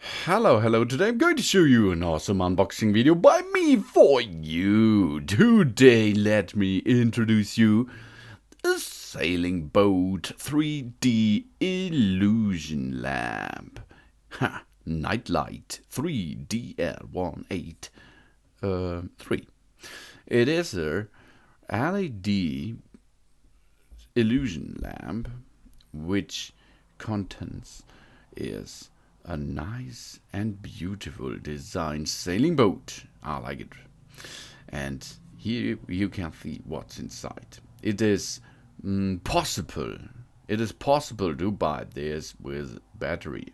Hello, today I'm going to show you an awesome unboxing video by me for you. Today, let me introduce you a sailing boat 3D illusion lamp. Nightlight 3DL183. It is a LED illusion lamp which contents is a nice and beautiful design sailing boat. I like it. And here you can see what's inside. It is possible. It is possible to buy this with battery,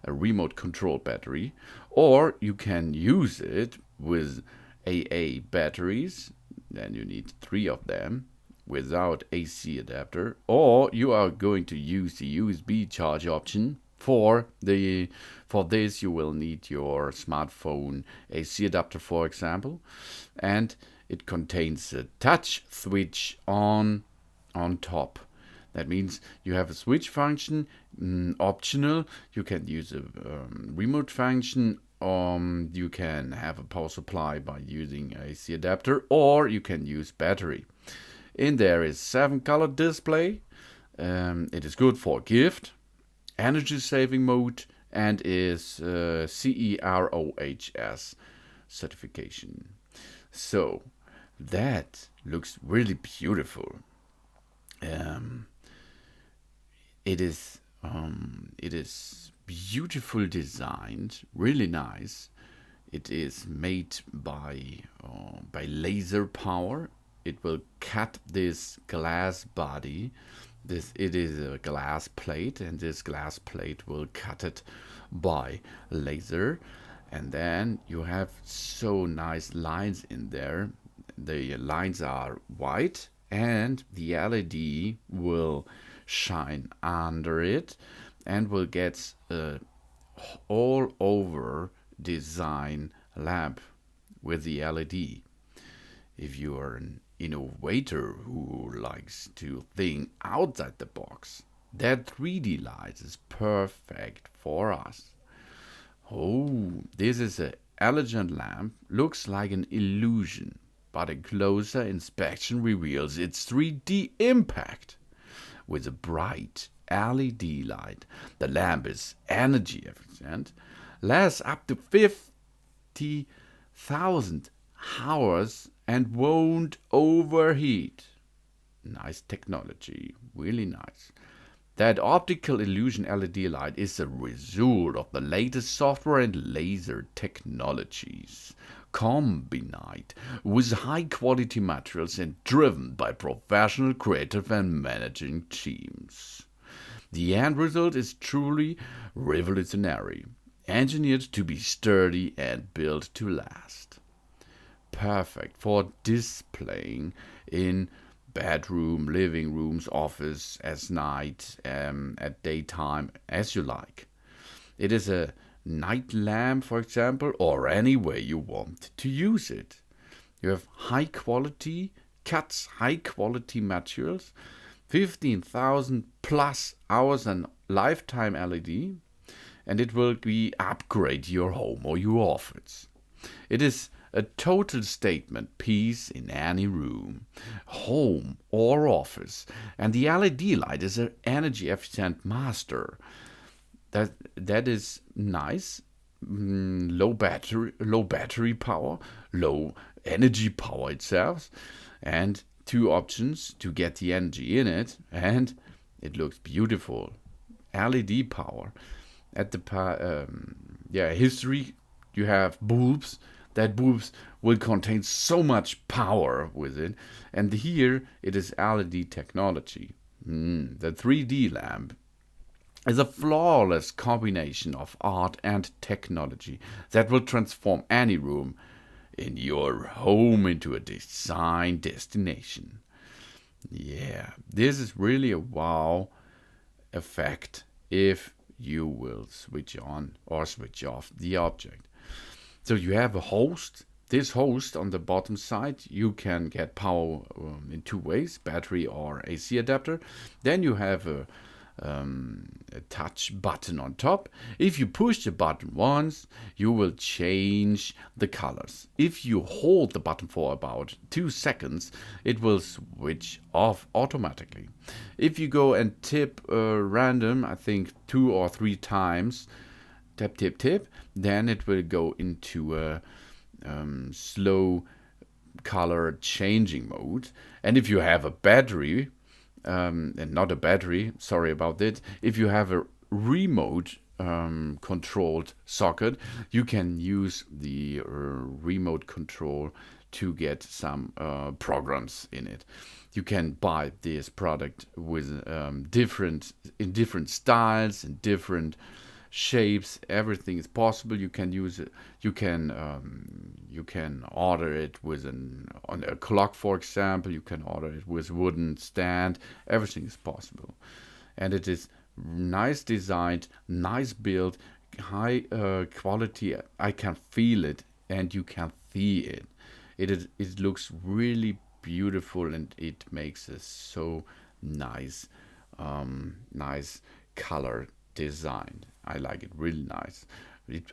a remote control battery, or you can use it with AA batteries. Then you need 3 of them without AC adapter, or you are going to use the USB charge option. For this you will need your smartphone AC adapter, for example, and it contains a touch switch on top. That means you have a switch function, optional. You can use a remote function. You can have a power supply by using AC adapter, or you can use battery. In there is 7-color display. It is good for gift, energy saving mode, and is CEROHS certification. So that looks really beautiful. It is beautiful designed, really nice. It is made by laser power. It will cut this glass body. It is a glass plate, and this glass plate will cut it by laser. And then you have so nice lines in there. The lines are white, and the LED will shine under it and will get all over design lamp with the LED. If you are an innovator who likes to think outside the box, that 3D light is perfect for us. Oh, this is an elegant lamp, looks like an illusion, but a closer inspection reveals its 3D impact. With a bright LED light, the lamp is energy efficient, lasts up to 50,000 hours, and won't overheat. Nice technology, really nice. That optical illusion LED light is a result of the latest software and laser technologies, combined with high quality materials and driven by professional creative and managing teams. The end result is truly revolutionary, engineered to be sturdy and built to last. Perfect for displaying in bedroom, living rooms, office, as night, at daytime, as you like. It is a night lamp, for example, or any way you want to use it. You have high quality cuts, high quality materials, 15,000 plus hours and lifetime LED, and it will be upgrade your home or your office. It is a total statement piece in any room, home or office, and the LED light is an energy efficient master. That is nice. Low battery power, low energy power itself, and 2 options to get the energy in it, and it looks beautiful. LED power. At the history, you have bulbs. That bulbs will contain so much power with it, and here it is LED technology. The 3D lamp is a flawless combination of art and technology that will transform any room in your home into a design destination. Yeah, this is really a wow effect if you will switch on or switch off the object. So you have a host. This host on the bottom side, you can get power in 2 ways, battery or AC adapter. Then you have a a touch button on top. If you push the button once, you will change the colors. If you hold the button for about 2 seconds, it will switch off automatically. If you go and tip random, I think 2 or 3 times, tap, tip, tip, then it will go into a slow color changing mode. And if you have a battery, and not a battery, sorry about that, if you have a remote controlled socket, you can use the remote control to get some programs in it. You can buy this product with in different styles, in different shapes. Everything is possible. You can use it. You can order it with on a clock, for example. You can order it with wooden stand. Everything is possible, and it is nice designed, nice build, high quality. I can feel it, and you can see it. It looks really beautiful, and it makes a so nice, nice color design. I like it really nice.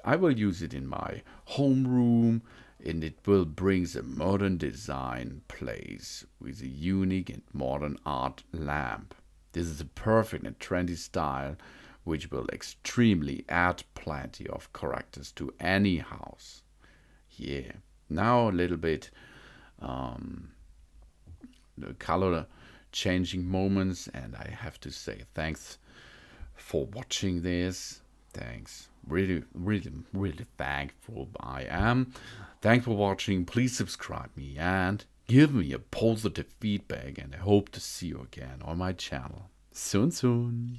I will use it in my home room, and it will bring the modern design place with a unique and modern art lamp. This is a perfect and trendy style which will extremely add plenty of characters to any house. Yeah. Now a little bit the color changing moments, and I have to say thanks for watching this. Thanks. Really, really, really thankful I am. Thanks for watching. Please subscribe me and give me a positive feedback, and I hope to see you again on my channel soon.